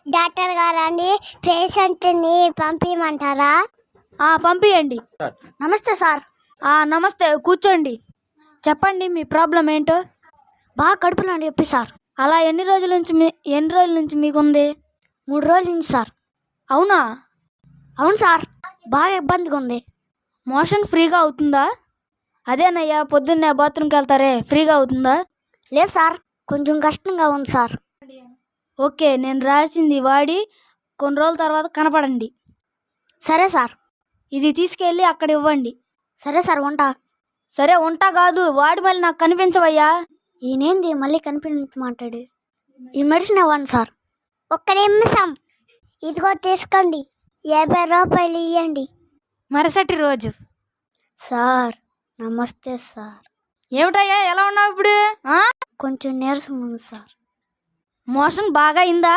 Doctor గారండి, పేషెంట్ని పంపించమంటారా? పంపియండి. నమస్తే సార్. నమస్తే, కూర్చోండి. చెప్పండి మీ ప్రాబ్లం ఏంటో. బాగా కడుపులో నొప్పి సార్. అలా ఎన్ని రోజుల నుంచి మీకుంది? 3 రోజుల నుంచి సార్. అవునా? అవును సార్, బాగా ఇబ్బందిగా ఉంది. మోషన్ ఫ్రీగా అవుతుందా? అదేనయ్యా, పొద్దున్నే బాత్రూమ్కి వెళ్తారే, ఫ్రీగా అవుతుందా? లేదు సార్, కొంచెం కష్టంగా ఉంది సార్. ఓకే, నేను రాసింది వాడి కొన్ని రోజుల తర్వాత కనపడండి. సరే సార్. ఇది తీసుకెళ్ళి అక్కడ ఇవ్వండి. సరే సార్, ఉంటా. సరే, ఉంటా కాదు, వాడి మళ్ళీ నాకు కనిపించవయ్యా. ఈయనేంది మళ్ళీ కనిపించమంటాడు? ఈ మెడిసిన్ ఇవ్వండి సార్. ఒక్క నిమిషం. ఇదిగో తీసుకోండి, 50 రూపాయలు ఇవ్వండి. మరుసటి రోజు. సార్ నమస్తే సార్. ఏమిటయ్యా, ఎలా ఉన్నావు ఇప్పుడు? కొంచెం నీరసం ఉంది సార్. మోషన్ బాగా అయిందా?